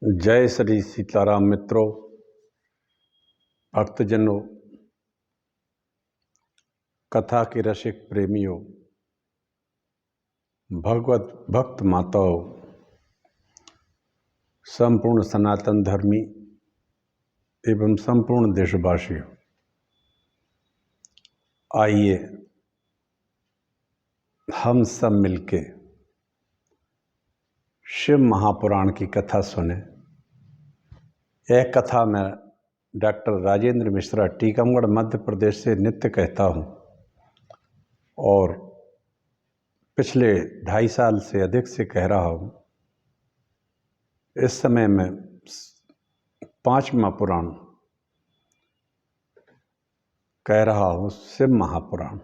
जय श्री सीताराम मित्रों, भक्तजनों, कथा के रसिक प्रेमियों, भगवत भक्त माताओं, संपूर्ण सनातन धर्मी एवं संपूर्ण देशवासियों, आइए हम सब मिलके शिव महापुराण की कथा सुने। यह कथा मैं डॉक्टर राजेंद्र मिश्रा, टीकमगढ़, मध्य प्रदेश से नित्य कहता हूँ और पिछले 2.5 साल से अधिक से कह रहा हूँ। इस समय मैं 5वां पुराण कह रहा हूँ, शिव महापुराण।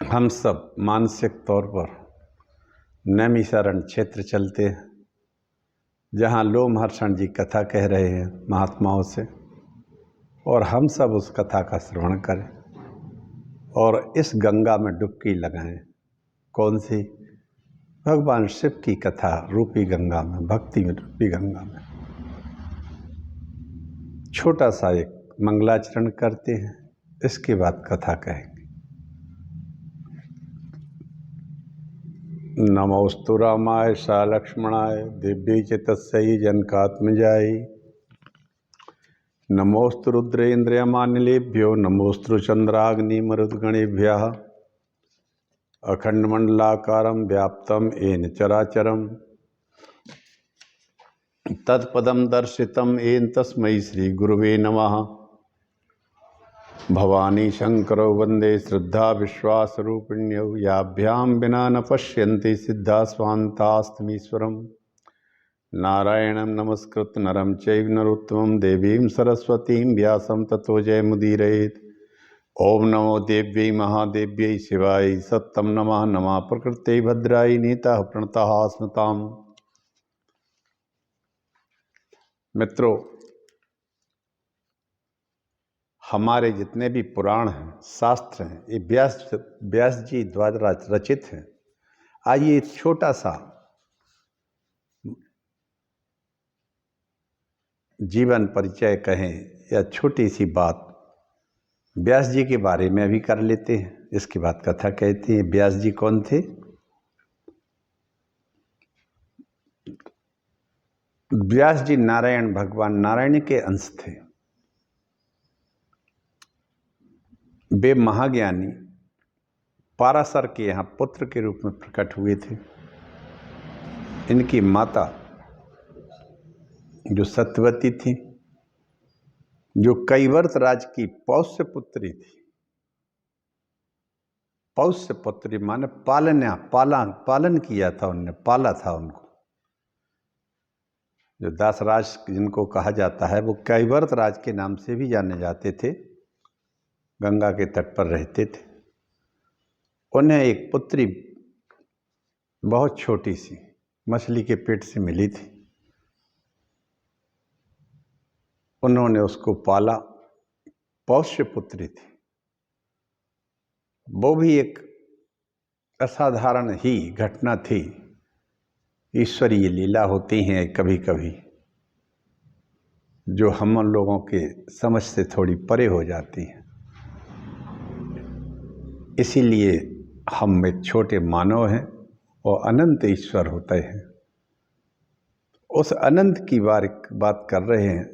हम सब मानसिक तौर पर नैमिषारण्य क्षेत्र चलते हैं, जहाँ लोमहर्षण जी कथा कह रहे हैं महात्माओं से, और हम सब उस कथा का श्रवण करें और इस गंगा में डुबकी लगाएं। कौन सी? भगवान शिव की कथा रूपी गंगा में, भक्ति में रूपी गंगा में। छोटा सा एक मंगलाचरण करते हैं, इसके बाद कथा कहेंगे। नमोस्तु रामाय सा लक्ष्मणाय दिव्यै च तस्यै जनकात्मजायै। नमोस्तु रुद्रेन्द्रियमानिलेभ्यो नमोस्तु चंद्राग्निमरुद्गणेभ्यः। अखंडमंडलाकारं व्याप्तं येन चराचरं तत्पदं दर्शितं येन तस्मै श्री गुरुवे नमः। भवानी शंकरो वंदे श्रद्धा विश्वासरूपिण्यौ, याभ्यां विना न पश्यन्ति सिद्धा स्वान्तास्तमीश्वरम्। नारायणं नमस्कृत्य नरं चैव नरोत्तमं देवीं सरस्वतीं व्यासं ततो जयमुदीरयेत्। ओम नमो देव्यै महादेव्यै शिवाय सत्यं नमः। नमः प्रकृत्यै भद्रायै नीता प्रणतः स्मताम्। मित्रों, हमारे जितने भी पुराण हैं, शास्त्र हैं, ये व्यास जी द्वारा रचित हैं। आइए एक छोटा सा जीवन परिचय कहें या छोटी सी बात व्यास जी के बारे में भी कर लेते हैं, इसके बाद कथा कहते हैं। व्यास जी कौन थे? व्यास जी नारायण, भगवान नारायण के अंश थे। वे महाज्ञानी पाराशर के यहाँ पुत्र के रूप में प्रकट हुए थे। इनकी माता जो सत्यवती थी, जो कैवर्त राज की पौष्य पुत्री थी। पौष्य पुत्री माने पालन किया था उनने, पाला था उनको। जो दासराज जिनको कहा जाता है, वो कैवर्त राज के नाम से भी जाने जाते थे। गंगा के तट पर रहते थे। उन्हें एक पुत्री बहुत छोटी सी मछली के पेट से मिली थी। उन्होंने उसको पाला, पौष्य पुत्री थी। वो भी एक असाधारण ही घटना थी। ईश्वरीय लीला होती हैं कभी कभी, जो हम लोगों के समझ से थोड़ी परे हो जाती हैं। इसीलिए हम एक छोटे मानव हैं और अनंत ईश्वर होते हैं। उस अनंत की बात कर रहे हैं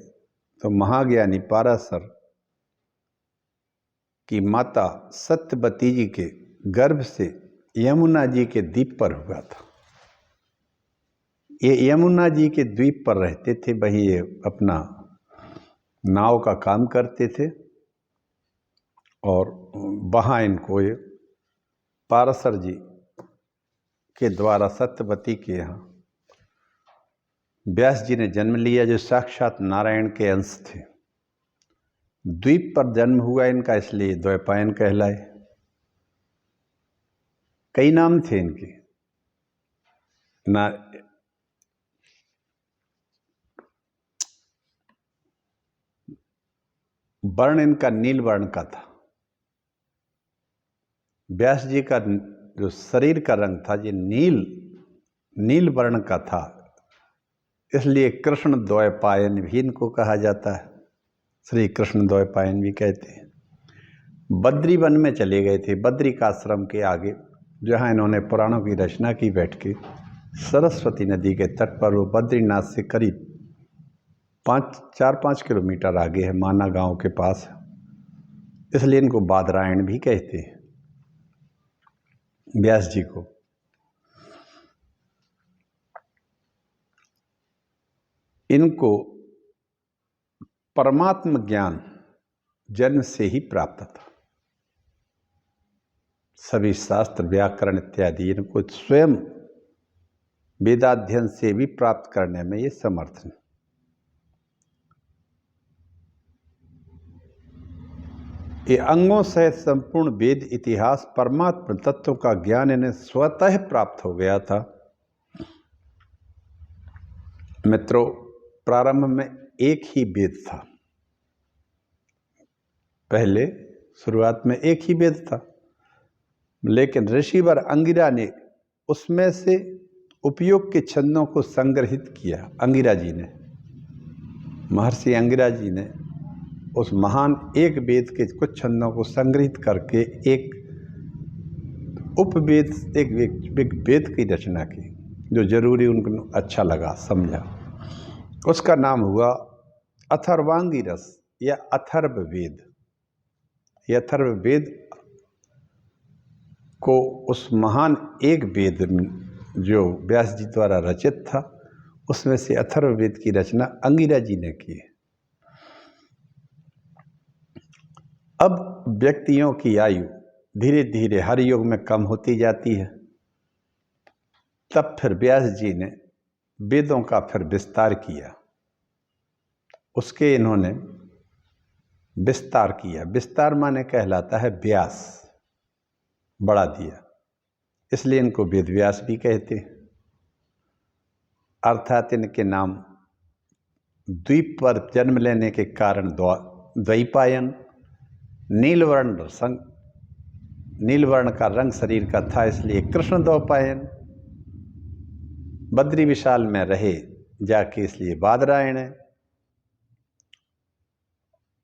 तो महाज्ञानी पाराशर की माता सत्यवती जी के गर्भ से यमुना जी के द्वीप पर हुआ था। ये यमुना जी के द्वीप पर रहते थे, वहीं ये अपना नाव का काम करते थे और वहाँ इनको ये पाराशर जी के द्वारा सत्यवती के यहाँ व्यास जी ने जन्म लिया, जो साक्षात नारायण के अंश थे। द्वीप पर जन्म हुआ इनका, इसलिए द्वैपायन कहलाए। कई नाम थे इनके। वर्ण इनका नील वर्ण का था। व्यास जी का जो शरीर का रंग था, ये नील नील वर्ण का था, इसलिए कृष्ण द्वैपायन भी इनको कहा जाता है। श्री कृष्ण द्वैपायन भी कहते हैं। बद्री वन में चले गए थे, बद्रिकाश्रम के आगे, जहाँ इन्होंने पुराणों की रचना की बैठ के। सरस्वती नदी के तट पर, वो बद्रीनाथ से करीब 4-5 किलोमीटर आगे है, माना गांव के पास, इसलिए इनको बादरायण भी कहते हैं, व्यास जी को। इनको परमात्म ज्ञान जन्म से ही प्राप्त था। सभी शास्त्र, व्याकरण इत्यादि इनको स्वयं वेदाध्ययन से भी प्राप्त करने में ये समर्थ हैं। ये अंगों सहित संपूर्ण वेद, इतिहास, परमात्म तत्वों का ज्ञान इन्हें स्वतः प्राप्त हो गया था। मित्रों, प्रारंभ में एक ही वेद था। पहले शुरुआत में एक ही वेद था, लेकिन ऋषिवर अंगिरा ने उसमें से उपयोग के छंदों को संग्रहित किया। अंगिरा जी ने, महर्षि अंगिरा जी ने उस महान एक वेद के कुछ छंदों को संग्रहित करके एक उपवेद, एक वेद की रचना की, जो जरूरी उनको अच्छा लगा, समझा। उसका नाम हुआ अथर्वांगी रस या अथर्व वेद। यह अथर्व वेद को उस महान एक वेद जो व्यास जी द्वारा रचित था, उसमें से अथर्व वेद की रचना अंगिरा जी ने की है। अब व्यक्तियों की आयु धीरे धीरे हर युग में कम होती जाती है। तब फिर व्यास जी ने वेदों का फिर विस्तार किया। उसके इन्होंने विस्तार किया। विस्तार माने कहलाता है व्यास, बढ़ा दिया, इसलिए इनको वेद व्यास भी कहते हैं। अर्थात इनके नाम द्वीप पर जन्म लेने के कारण द्वैपायन, नील वर्ण का रंग शरीर का था, इसलिए कृष्ण द्वैपायन। बद्री विशाल में रहे जाके, इसलिए बादरायण है।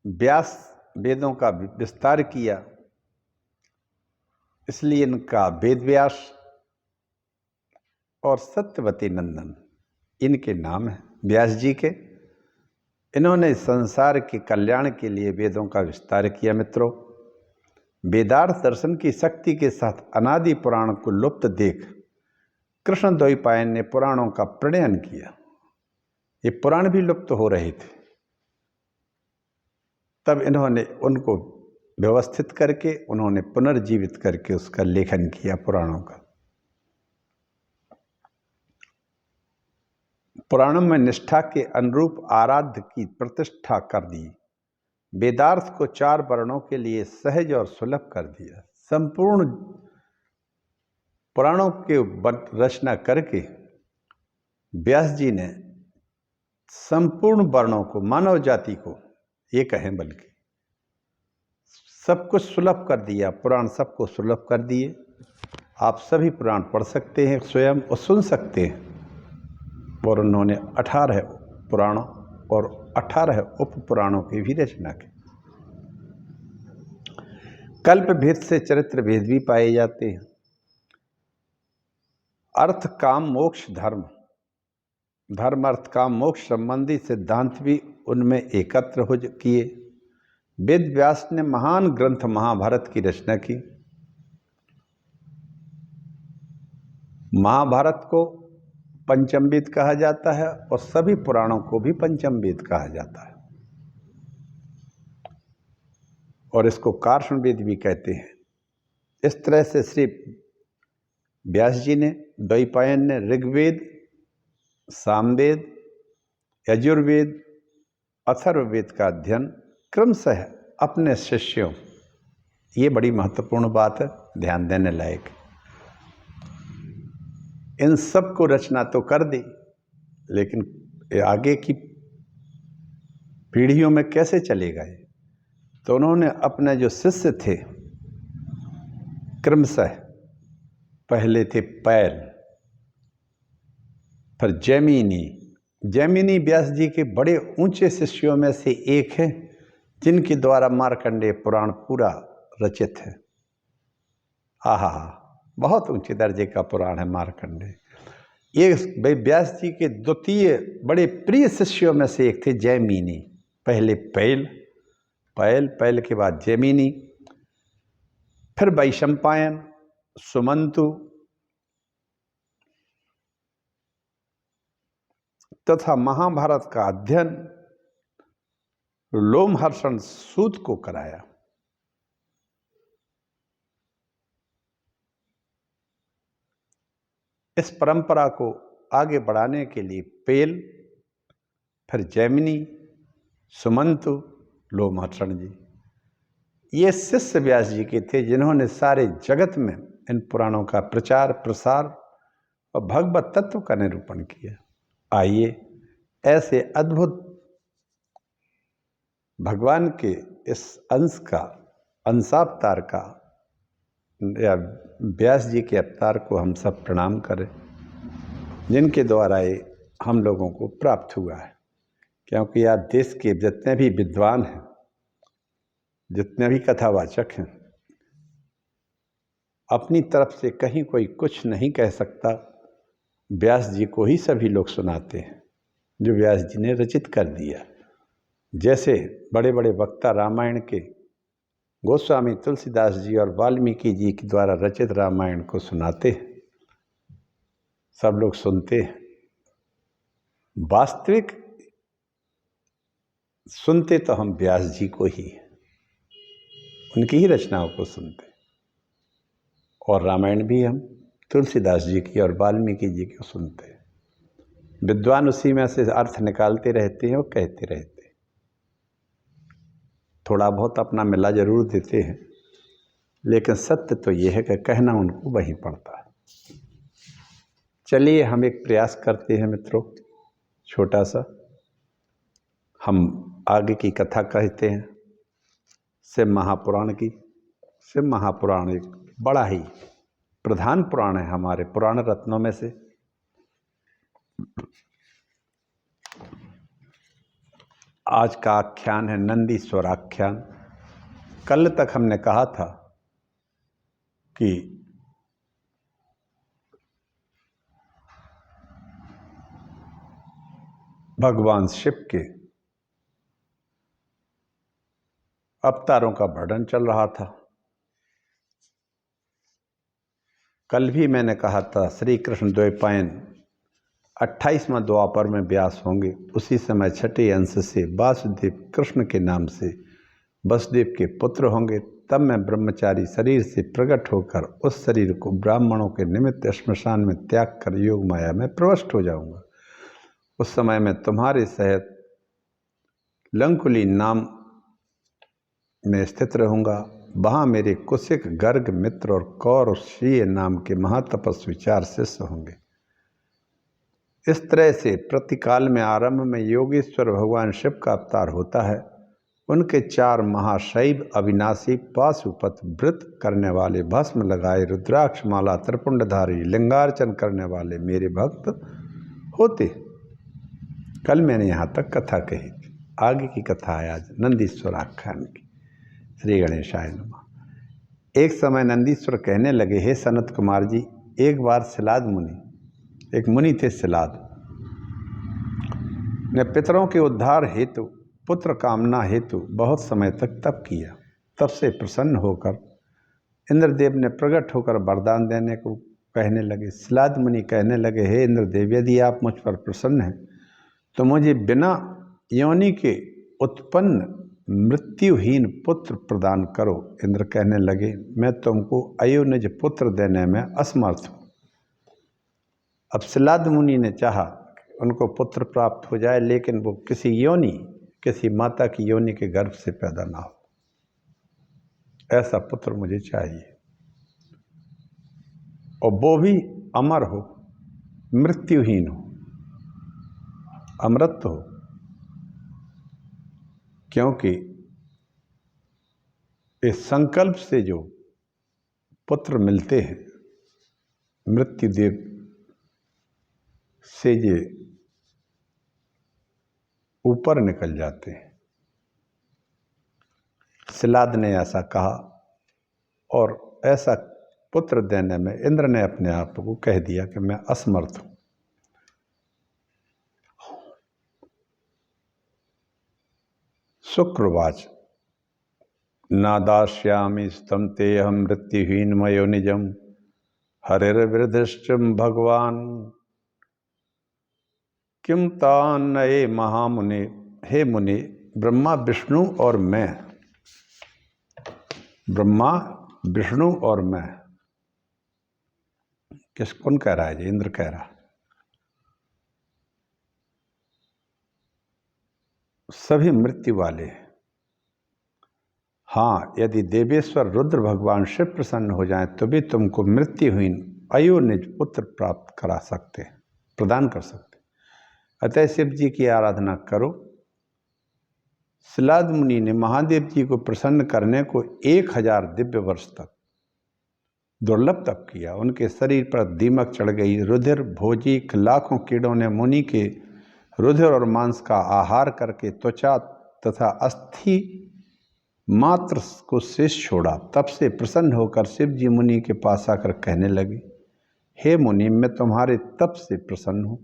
व्यास वेदों का विस्तार किया, इसलिए इनका वेद व्यास। और सत्यवती नंदन इनके नाम हैं व्यास जी के। इन्होंने संसार के कल्याण के लिए वेदों का विस्तार किया। मित्रों, वेदार्थ दर्शन की शक्ति के साथ अनादि पुराण को लुप्त देख कृष्ण द्वैपायन ने पुराणों का प्रणयन किया। ये पुराण भी लुप्त हो रहे थे, तब इन्होंने उनको व्यवस्थित करके, उन्होंने पुनर्जीवित करके उसका लेखन किया पुराणों का। पुराणों में निष्ठा के अनुरूप आराध्य की प्रतिष्ठा कर दी। वेदार्थ को 4 वर्णों के लिए सहज और सुलभ कर दिया। संपूर्ण पुराणों के रचना करके व्यास जी ने संपूर्ण वर्णों को, मानव जाति को ये कहें, बल्कि सब कुछ सुलभ कर दिया। पुराण सबको सुलभ कर दिए। आप सभी पुराण पढ़ सकते हैं स्वयं और सुन सकते हैं। और उन्होंने 18 पुराणों और 18 उप पुराणों की भी रचना की। कल्प भेद से चरित्र भेद भी पाए जाते हैं। अर्थ काम मोक्ष धर्म, धर्म अर्थ काम मोक्ष संबंधी सिद्धांत भी उनमें एकत्र हो किए। वेद व्यास ने महान ग्रंथ महाभारत की रचना की। महाभारत को पंचम वेद कहा जाता है और सभी पुराणों को भी पंचम वेद कहा जाता है, और इसको कार्ष्ण वेद भी कहते हैं। इस तरह से श्री व्यास जी ने, द्वैपायन ने ऋग्वेद, सामवेद, यजुर्वेद, अथर्ववेद का अध्ययन क्रमशः अपने शिष्यों, ये बड़ी महत्वपूर्ण बात है, ध्यान देने लायक। इन सब को रचना तो कर दी, लेकिन आगे की पीढ़ियों में कैसे चले गए? तो उन्होंने अपने जो शिष्य थे, क्रमशः पहले थे पैल, फिर जैमिनी। जैमिनी व्यास जी के बड़े ऊंचे शिष्यों में से एक है, जिनके द्वारा मार्कंडेय पुराण पूरा रचित है। आहा, बहुत ऊंचे दर्जे का पुराण है मार्कंडेय। ये व्यास जी के द्वितीय बड़े प्रिय शिष्यों में से एक थे जैमिनी। पहले पैल के बाद जैमिनी, फिर वैशंपायन, सुमंतु तथा महाभारत का अध्ययन लोमहर्षण सूत को कराया। इस परंपरा को आगे बढ़ाने के लिए पेल, फिर जैमिनी, सुमंतु, लोमहर्षण जी, ये शिष्य व्यास जी के थे, जिन्होंने सारे जगत में इन पुराणों का प्रचार प्रसार और भगवत तत्व का निरूपण किया। आइए ऐसे अद्भुत भगवान के इस अंश का, अंशावतार का या व्यास जी के अवतार को हम सब प्रणाम करें, जिनके द्वारा ये हम लोगों को प्राप्त हुआ है। क्योंकि आज देश के जितने भी विद्वान हैं, जितने भी कथावाचक हैं, अपनी तरफ से कहीं कोई कुछ नहीं कह सकता। व्यास जी को ही सभी लोग सुनाते हैं, जो व्यास जी ने रचित कर दिया। जैसे बड़े बड़े वक्ता रामायण के गोस्वामी तुलसीदास जी और वाल्मीकि जी के द्वारा रचित रामायण को सुनाते हैं, सब लोग सुनते हैं। वास्तविक सुनते तो हम व्यास जी को ही, उनकी ही रचनाओं को सुनते, और रामायण भी हम तुलसीदास जी की और वाल्मीकि जी की सुनते। विद्वान उसी में से अर्थ निकालते रहते हैं और कहते रहते हैं, थोड़ा बहुत अपना मिला जरूर देते हैं, लेकिन सत्य तो यह है कि कहना उनको वही पड़ता है। चलिए हम एक प्रयास करते हैं मित्रों, छोटा सा। हम आगे की कथा कहते हैं शिव महापुराण की। शिव महापुराण एक बड़ा ही प्रधान पुराण है हमारे पुराण रत्नों में से। आज का आख्यान है नंदीश्वर आख्यान। कल तक हमने कहा था कि भगवान शिव के अवतारों का वर्णन चल रहा था। कल भी मैंने कहा था श्री कृष्ण द्वैपायन 28वां द्वापर में व्यास होंगे। उसी समय छठे अंश से वासुदेव कृष्ण के नाम से वसुदेव के पुत्र होंगे। तब मैं ब्रह्मचारी शरीर से प्रकट होकर उस शरीर को ब्राह्मणों के निमित्त श्मशान में त्याग कर योग माया में प्रविष्ट हो जाऊंगा। उस समय मैं तुम्हारे सहित लंकुली नाम में स्थित रहूंगा। वहाँ मेरे कुशिक, गर्ग, मित्र और कौरशीय नाम के महातपस्वी 4 शिष्य होंगे। इस तरह से प्रतिकाल में आरंभ में योगेश्वर भगवान शिव का अवतार होता है। उनके 4 महाशैव अविनाशी पाशुपत व्रत करने वाले, भस्म लगाए, रुद्राक्ष माला त्रिपुंडधारी, लिंगार्चन करने वाले मेरे भक्त होते। कल मैंने यहाँ तक कथा कही थी। आगे की कथा है आज नंदीश्वर आख्यान की। श्री गणेशाय नमः। एक समय नंदीश्वर कहने लगे, हे सनत कुमार जी, एक बार सिलाद मुनि, एक मुनि थे सिलाद, ने पितरों के उद्धार हेतु, पुत्र कामना हेतु बहुत समय तक तप किया। तब से प्रसन्न होकर इंद्रदेव ने प्रकट होकर वरदान देने को कहने लगे। सिलाद मुनि कहने लगे, हे इंद्रदेव, यदि आप मुझ पर प्रसन्न हैं तो मुझे बिना योनि के उत्पन्न मृत्युहीन पुत्र प्रदान करो। इंद्र कहने लगे, मैं तुमको अयोनिज पुत्र देने में असमर्थ हूँ। अब सिलाद मुनि ने चाहा कि उनको पुत्र प्राप्त हो जाए, लेकिन वो किसी योनि, किसी माता की योनि के गर्भ से पैदा ना हो। ऐसा पुत्र मुझे चाहिए, और वो भी अमर हो, मृत्युहीन हो, अमृत हो। क्योंकि इस संकल्प से जो पुत्र मिलते हैं, मृत्युदेव से ये ऊपर निकल जाते हैं। सिलाद ने ऐसा कहा और ऐसा पुत्र देने में इंद्र ने अपने आप को कह दिया कि मैं असमर्थ हूं। शुक्रवाच नादाश्यामि स्तम तेहम मृत्युहीनमयो निजम हरिर्वृधिश्च भगवान किम तान्नये महामुनि। हे मुनि, ब्रह्मा विष्णु और मैं, ब्रह्मा विष्णु और मैं, कौन कह रहा है जी? इंद्र कह रहा। सभी मृत्यु वाले हैं। हाँ, यदि देवेश्वर रुद्र भगवान शिव प्रसन्न हो जाएं तो भी तुमको मृत्युहीन अयोनिज पुत्र प्राप्त करा सकते, प्रदान कर सकते। अतः शिव जी की आराधना करो। सिलाद मुनि ने महादेव जी को प्रसन्न करने को 1000 दिव्य वर्ष तक दुर्लभ तप किया। उनके शरीर पर दीमक चढ़ गई। रुधिर भोजी लाखों कीड़ों ने मुनि के रुधिर और मांस का आहार करके त्वचा तथा अस्थि मात्र को शेष छोड़ा। तब से प्रसन्न होकर शिव जी मुनि के पास आकर कहने लगे, हे मुनि, मैं तुम्हारे तप से प्रसन्न हूँ,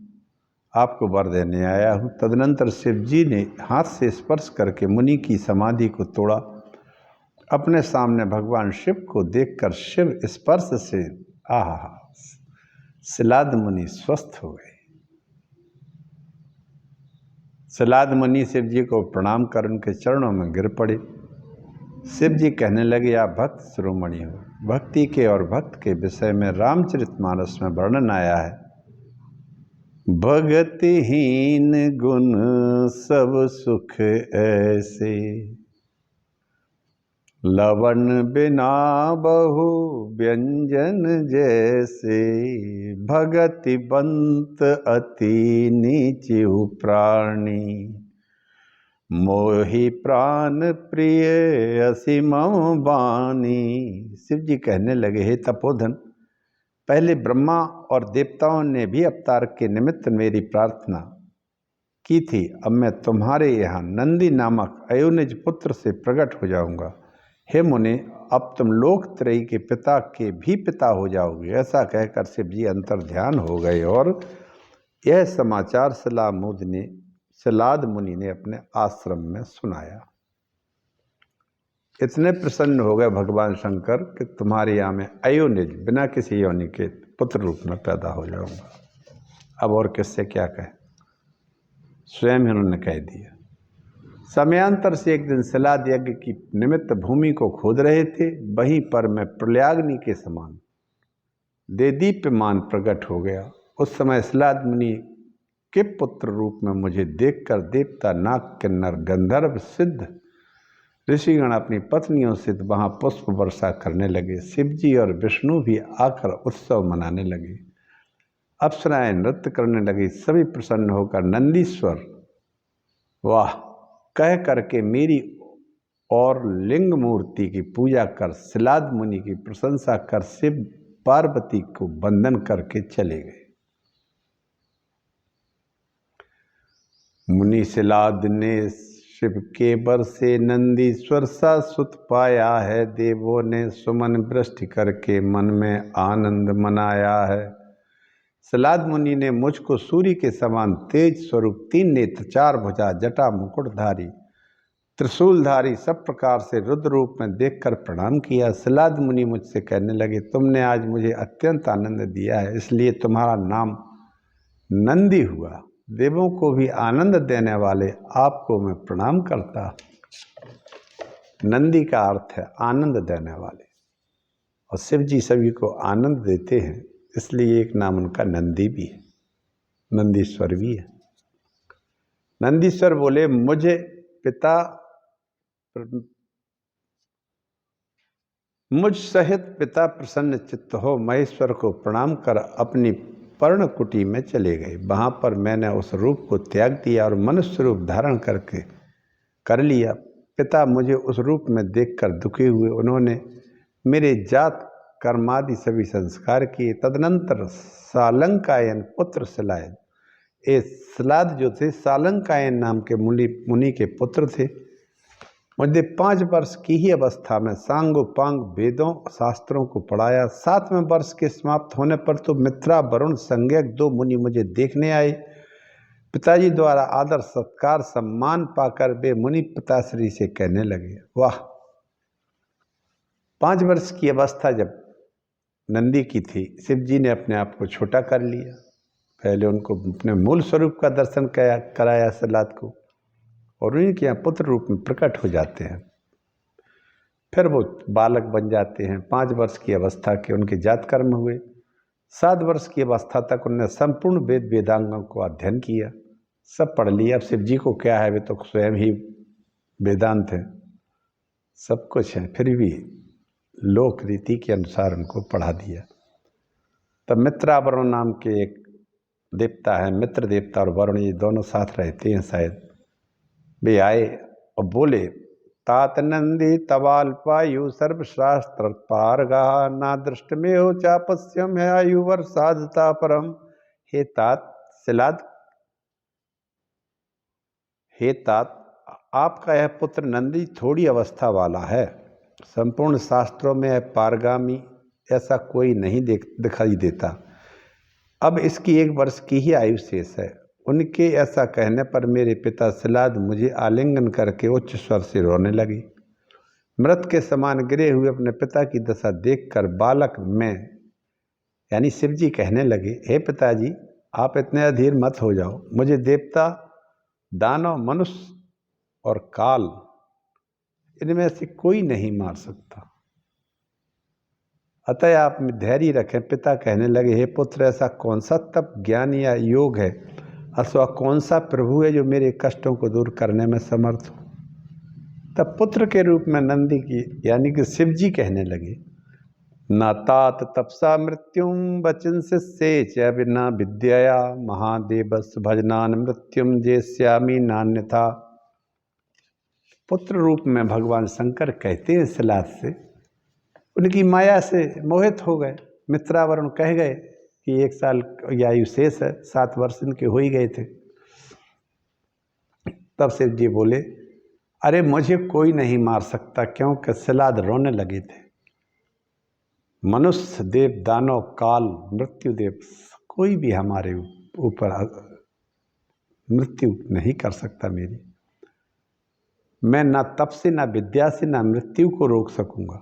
आपको वर देने आया हूँ। तदनंतर शिव जी ने हाथ से स्पर्श करके मुनि की समाधि को तोड़ा। अपने सामने भगवान शिव को देखकर शिव स्पर्श से सिलाद मुनि स्वस्थ हो गए। सिलाद मुनि शिव जी को प्रणाम कर उनके चरणों में गिर पड़े। शिव जी कहने लगे, आप भक्त शिरोमणि हो। भक्ति के और भक्त के विषय में रामचरितमानस में वर्णन आया है, भगतिहीन गुण सब सुख ऐसे, लवण बिना बहु व्यंजन जैसे, भगति बंत अति नीचु प्राणी, मोहि प्राण प्रिय असीमम बानी। शिव जी कहने लगे, हे तपोधन, पहले ब्रह्मा और देवताओं ने भी अवतार के निमित्त मेरी प्रार्थना की थी। अब मैं तुम्हारे यहाँ नंदी नामक अयोनिज पुत्र से प्रकट हो जाऊंगा। हे मुनि, अब तुम लोकत्रयी के पिता के भी पिता हो जाओगे। ऐसा कहकर शिव जी अंतर ध्यान हो गए और यह समाचार सिलाद मुनि ने अपने आश्रम में सुनाया। इतने प्रसन्न हो गए भगवान शंकर कि तुम्हारे यहाँ में अयोनिज बिना किसी योनि के पुत्र रूप में पैदा हो जाऊंगा। अब और किससे क्या कहे, स्वयं ही उन्होंने कह दिया। समयांतर से एक दिन सिलाद यज्ञ की निमित्त भूमि को खोद रहे थे। वहीं पर मैं प्रलयाग्नि के समान देदीप्यमान प्रकट हो गया। उस समय सिलाद मुनि के पुत्र रूप में मुझे देखकर देवता, नाग, किन्नर, गंधर्व, सिद्ध, ऋषिगण अपनी पत्नियों से वहां पुष्प वर्षा करने लगे। शिवजी और विष्णु भी आकर उत्सव मनाने लगे। अप्सराएं नृत्य करने लगी। सभी प्रसन्न होकर नंदीश्वर वाह कह करके मेरी और लिंग मूर्ति की पूजा कर सिलाद मुनि की प्रशंसा कर शिव पार्वती को वंदन करके चले गए। मुनि सिलाद ने शिव के वर से नंदीश्वर सा सुत पाया है। देवों ने सुमन वृष्टि करके मन में आनंद मनाया है। सिलाद मुनि ने मुझको सूर्य के समान तेज स्वरूप, 3 नेत्र, 4 भुजा, जटा, मुकुटधारी, त्रिशूलधारी, सब प्रकार से रुद्र रूप में देखकर प्रणाम किया। सिलाद मुनि मुझसे कहने लगे, तुमने आज मुझे अत्यंत आनंद दिया है, इसलिए तुम्हारा नाम नंदी हुआ। देवों को भी आनंद देने वाले आपको मैं प्रणाम करता। नंदी का अर्थ है आनंद देने वाले, और शिव जी सभी को आनंद देते हैं, इसलिए एक नाम उनका नंदी भी है, नंदीश्वर भी है। नंदीश्वर बोले, मुझ सहित पिता प्रसन्न चित्त हो महेश्वर को प्रणाम कर अपनी पर्णकुटी में चले गए। वहाँ पर मैंने उस रूप को त्याग दिया और मनुष्य रूप धारण करके कर लिया। पिता मुझे उस रूप में देखकर दुखी हुए। उन्होंने मेरे जात कर्मादि सभी संस्कार किए। तदनंतर सालंकायन पुत्र सिलाद ये सलाद जो थे सालंकायन नाम के मुनि के पुत्र थे। मुझे 5 वर्ष की ही अवस्था में सांगोपांग वेदों शास्त्रों को पढ़ाया। 7वें वर्ष के समाप्त होने पर तो मित्रा वरुण संज्ञक 2 मुनि मुझे देखने आए। पिताजी द्वारा आदर सत्कार सम्मान पाकर वे मुनि पिताश्री से कहने लगे, वाह। 5 वर्ष की अवस्था जब नंदी की थी, शिव जी ने अपने आप को छोटा कर लिया। पहले उनको अपने मूल स्वरूप का दर्शन कराया सलाद को, और उनके यहाँ पुत्र रूप में प्रकट हो जाते हैं। फिर वो बालक बन जाते हैं। 5 वर्ष की अवस्था के उनके जात कर्म हुए। 7 वर्ष की अवस्था तक उन्होंने संपूर्ण वेद वेदांगों को अध्ययन किया, सब पढ़ लिया। अब शिव जी को क्या है, वे तो स्वयं ही वेदांत हैं, सब कुछ है, फिर भी लोक रीति के अनुसार उनको पढ़ा दिया। तब मित्रावरुण नाम के एक देवता है, मित्र देवता और वरुण ये दोनों साथ रहते हैं शायद। वे आए और बोले, तात नंदी तवाल्पायु सर्वशास्त्र पारगा ना दृष्ट में हो चापस्यम है आयु वर्षाधता परम। हे तात सलाद, हे तात, आपका यह पुत्र नंदी थोड़ी अवस्था वाला है, संपूर्ण शास्त्रों में पारगामी ऐसा कोई नहीं दिखाई देता। अब इसकी 1 वर्ष की ही आयु शेष है। उनके ऐसा कहने पर मेरे पिता सलाद मुझे आलिंगन करके उच्च स्वर से रोने लगी। मृत के समान गिरे हुए अपने पिता की दशा देखकर बालक में यानी शिव जी कहने लगे, हे पिताजी, आप इतने अधीर मत हो जाओ। मुझे देवता, दानव, मनुष्य और काल इनमें से कोई नहीं मार सकता, अतः आप धैर्य रखें। पिता कहने लगे, हे पुत्र, ऐसा कौन सा तप, ज्ञान या योग है अथवा कौन सा प्रभु है जो मेरे कष्टों को दूर करने में समर्थ हो। तब पुत्र के रूप में नंदी की यानी कि शिव जी कहने लगे, न तात तपसा मृत्युम वचन से च बिना विद्यया महादेवस भजनान मृत्युम जेस्यामी नान्यथा। पुत्र रूप में भगवान शंकर कहते हैं सलाद से, उनकी माया से मोहित हो गए। मित्रावरुण कह गए कि 1 साल की आयु शेष है, 7 वर्ष इनके हो ही गए थे। तब शिव जी बोले, अरे मुझे कोई नहीं मार सकता, क्योंकि सलाद रोने लगे थे। मनुष्य, देव, दानव, काल, मृत्युदेव कोई भी हमारे ऊपर मृत्यु नहीं कर सकता मेरी। मैं ना तप से, ना विद्या से, ना मृत्यु को रोक सकूंगा।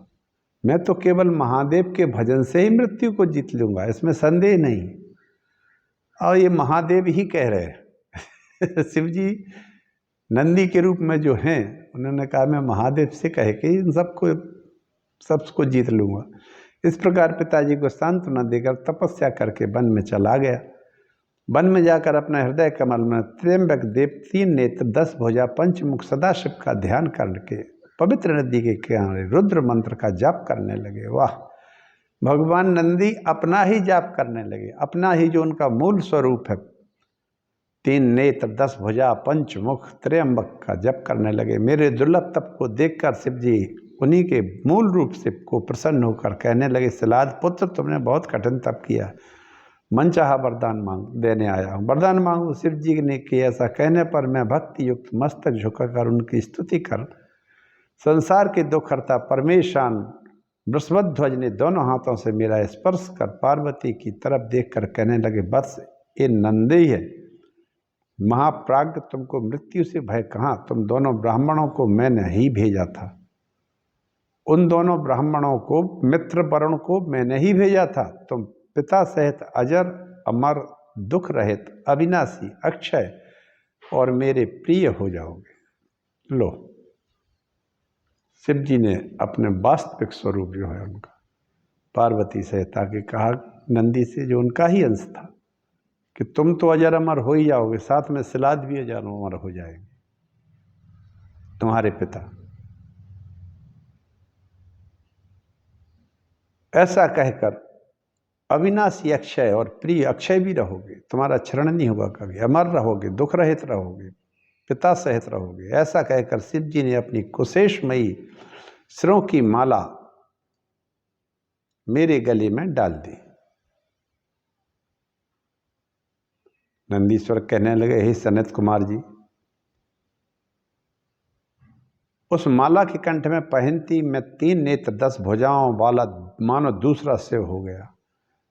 मैं तो केवल महादेव के भजन से ही मृत्यु को जीत लूंगा, इसमें संदेह नहीं। और ये महादेव ही कह रहे हैं शिव जी नंदी के रूप में जो हैं, उन्होंने कहा मैं महादेव से कह के इन सबको जीत लूंगा। इस प्रकार पिताजी को सांत्वना देकर तपस्या करके वन में चला गया। वन में जाकर अपने हृदय कमल में त्र्यंबक देव 3 नेत्र 10 भुजा पंचमुख सदाशिव का ध्यान करके पवित्र नदी के किनारे रुद्र मंत्र का जाप करने लगे। वाह, भगवान नंदी अपना ही जाप करने लगे, अपना ही जो उनका मूल स्वरूप है, 3 नेत्र 10 भुजा पंचमुख त्र्यंबक का जप करने लगे। मेरे दुर्लभ तप को देखकर शिव जी उन्हीं के मूल रूप से को प्रसन्न होकर कहने लगे, सलाद पुत्र, तुमने बहुत कठिन तप किया, मनचाहा वरदान मांग देने आया हूँ, वरदान मांगो। शिव जी ने कि ऐसा कहने पर मैं भक्ति युक्त मस्तक झुकाकर उनकी स्तुति कर संसार के दुखहर्ता परमेशान वृषभध्वज ने दोनों हाथों से मेरा स्पर्श कर पार्वती की तरफ देखकर कहने लगे, बस ये नंदी है, महाप्राज्ञ, तुमको मृत्यु से भय कहाँ। तुम दोनों ब्राह्मणों को मैंने ही भेजा था, उन दोनों ब्राह्मणों को, मित्र वरुण को मैंने ही भेजा था। तुम पिता सहित अजर अमर दुख रहित अविनाशी अक्षय और मेरे प्रिय हो जाओगे। लो, शिव जी ने अपने वास्तविक स्वरूप जो है उनका पार्वती सहित आके कहा नंदी से, जो उनका ही अंश था, कि तुम तो अजर अमर हो ही जाओगे, साथ में सलाद भी अजर अमर हो जाएंगे, तुम्हारे पिता। ऐसा कहकर अविनाशी अक्षय और प्रिय अक्षय भी रहोगे, तुम्हारा क्षरण नहीं होगा कभी, अमर रहोगे, दुख रहित रहोगे, पिता सहित रहोगे। ऐसा कहकर शिव जी ने अपनी कुशेषमयी सिरों की माला मेरे गले में डाल दी। नंदीश्वर कहने लगे, हे सनत कुमार जी, उस माला के कंठ में पहनती मैं 3 नेत्र 10 भुजाओं वाला मानो दूसरा शिव हो गया।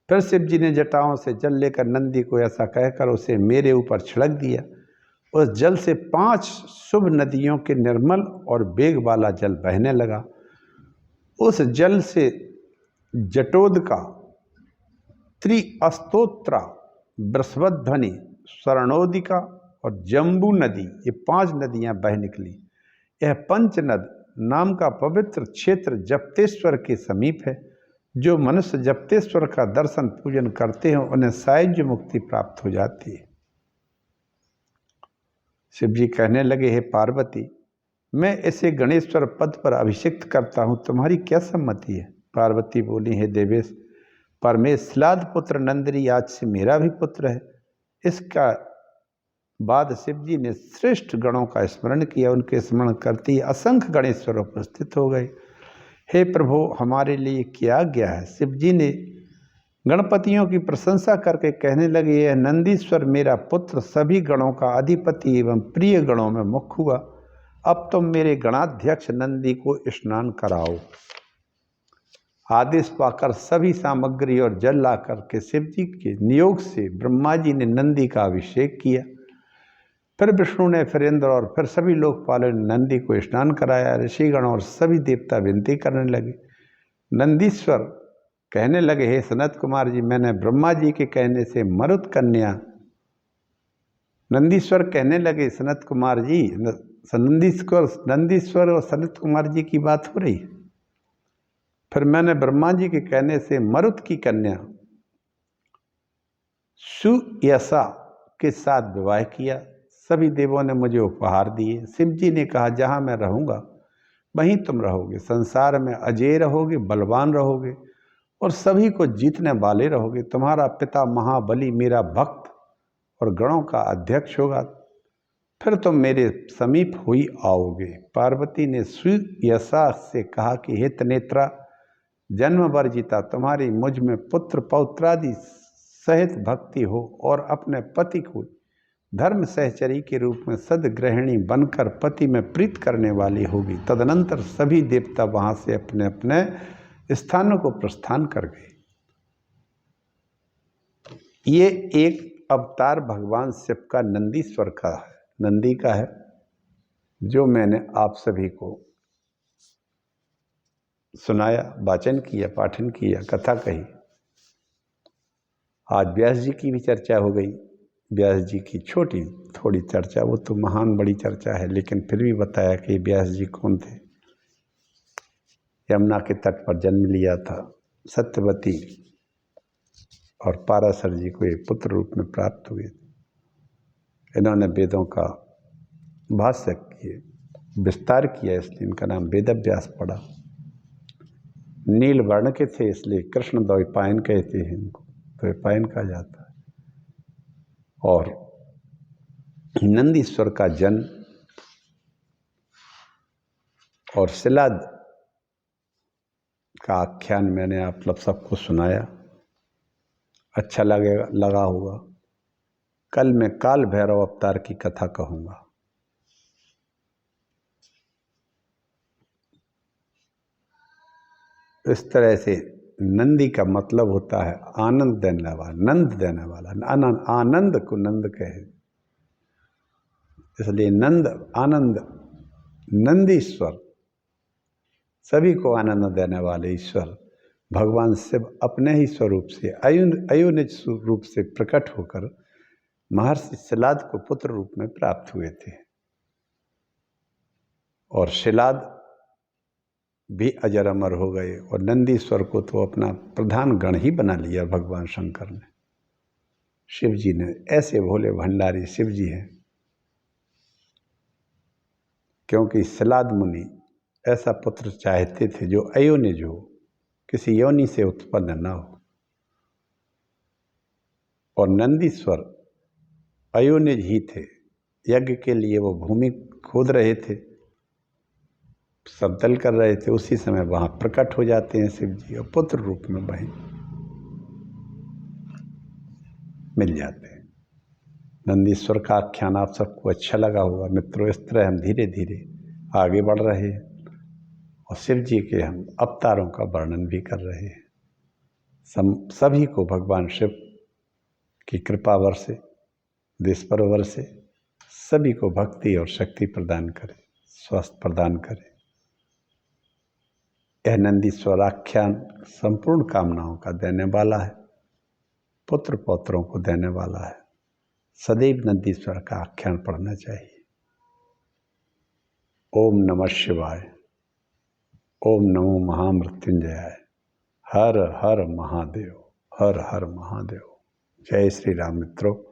फिर शिव जी ने जटाओं से जल लेकर नंदी को ऐसा कहकर उसे मेरे ऊपर छिड़क दिया। उस जल से 5 शुभ नदियों के निर्मल और वेग वाला जल बहने लगा। उस जल से जटोदका, त्रिअस्तोत्रा, बृहस्पध्वनि, स्वर्णोदिका और जम्बू नदी, ये 5 नदियां बह निकली। यह पंचनद नाम का पवित्र क्षेत्र जप्तेश्वर के समीप है। जो मनुष्य जप्तेश्वर का दर्शन पूजन करते हैं उन्हें सायुज्य मुक्ति प्राप्त हो जाती है। शिव जी कहने लगे, हे पार्वती, मैं इसे गणेश्वर पद पर अभिषिक्त करता हूँ, तुम्हारी क्या सम्मति है? पार्वती बोली, हे देवेश, परमेश्लाद पुत्र नंदरी आज से मेरा भी पुत्र है। इसका बाद शिव जी ने श्रेष्ठ गणों का स्मरण किया। उनके स्मरण करते ही असंख्य गणेश्वर उपस्थित हो गए। हे प्रभु, हमारे लिए क्या आज्ञा है? शिव जी ने गणपतियों की प्रशंसा करके कहने लगे, यह नंदीश्वर मेरा पुत्र सभी गणों का अधिपति एवं प्रिय गणों में मुख्य हुआ। अब तुम मेरे गणाध्यक्ष नंदी को स्नान कराओ। आदेश पाकर सभी सामग्री और जल लाकर के शिव जी के नियोग से ब्रह्मा जी ने नंदी का अभिषेक किया। फिर विष्णु ने, फिर इंद्र और फिर सभी लोकपालों ने नंदी को स्नान कराया। ऋषिगण और सभी देवता विनती करने लगे। नंदीश्वर कहने लगे, हे सनत कुमार जी, मैंने ब्रह्मा जी के कहने से मरुत कन्या। नंदीश्वर कहने लगे, सनत कुमार जी, नंदीश्वर और सनत कुमार जी की बात हो रही है। फिर मैंने ब्रह्मा जी के कहने से मरुत की कन्या सुयसा के साथ विवाह किया। सभी देवों ने मुझे उपहार दिए। शिव जी ने कहा, जहाँ मैं रहूँगा वहीं तुम रहोगे। संसार में अजय रहोगे, बलवान रहोगे और सभी को जीतने वाले रहोगे। तुम्हारा पिता महाबली मेरा भक्त और गणों का अध्यक्ष होगा। फिर तुम मेरे समीप हुई आओगे। पार्वती ने सुयसा से कहा कि हे त्रिनेत्रा, जन्म वर्जिता, तुम्हारी मुझ में पुत्र पौत्रादि सहित भक्ति हो और अपने पति को धर्म सहचरी के रूप में सदगृहिणी बनकर पति में प्रीत करने वाली होगी। तदनंतर सभी देवता वहां से अपने अपने स्थानों को प्रस्थान कर गए। ये एक अवतार भगवान शिव का नंदीश्वर का है, नंदी का है, जो मैंने आप सभी को सुनाया, वाचन किया, पाठन किया, कथा कही। आज व्यास जी की भी चर्चा हो गई। व्यास जी की छोटी थोड़ी चर्चा, वो तो महान बड़ी चर्चा है, लेकिन फिर भी बताया कि व्यास जी कौन थे। यमुना के तट पर जन्म लिया था। सत्यवती और पाराशर जी को एक पुत्र रूप में प्राप्त हुए। इन्होंने वेदों का भाष्य किए, विस्तार किया, इसलिए इनका नाम वेदव्यास पड़ा। नील वर्ण के थे, इसलिए कृष्ण द्वैपायन कहते हैं इनको, द्वैपायन कहा जाता है। और नंदीश्वर का जन्म और शिलाद का आख्यान मैंने आप लोग सबको सुनाया। अच्छा लगा होगा। कल मैं काल भैरव अवतार की कथा कहूँगा। इस तरह से नंदी का मतलब होता है आनंद देने वाला, नंद देने वाला। आनंद को नंद कहे, इसलिए नंद, आनंद, नंदीश्वर, सभी को आनंद देने वाले ईश्वर भगवान शिव अपने ही स्वरूप से अयोनिज रूप से प्रकट होकर महर्षि शिलाद को पुत्र रूप में प्राप्त हुए थे। और शिलाद भी अजर अमर हो गए और नंदीश्वर को तो अपना प्रधान गण ही बना लिया भगवान शंकर ने। शिव जी ने, ऐसे भोले भंडारी शिव जी हैं। क्योंकि शिलाद मुनि ऐसा पुत्र चाहते थे जो अयोनिज हो, किसी योनि से उत्पन्न न हो। और नंदीश्वर अयोनिज ही थे। यज्ञ के लिए वो भूमि खोद रहे थे, समतल कर रहे थे, उसी समय वहां प्रकट हो जाते हैं शिव जी और पुत्र रूप में वहीं मिल जाते हैं। नंदीश्वर का आख्यान आप सबको अच्छा लगा होगा मित्रों। इस तरह हम धीरे धीरे आगे बढ़ रहे हैं और शिव जी के हम अवतारों का वर्णन भी कर रहे हैं। सभी को भगवान शिव की कृपा वर्षे, देश पर वर्षे, सभी को भक्ति और शक्ति प्रदान करे, स्वास्थ्य प्रदान करे। यह नंदीश्वर आख्यान संपूर्ण कामनाओं का देने वाला है, पुत्र पौत्रों को देने वाला है। सदैव नंदीश्वर का आख्यान पढ़ना चाहिए। ओम नमः शिवाय। ओम नमो महामृत्युंजयाय। हर हर महादेव। हर हर महादेव। जय श्री राम मित्रों।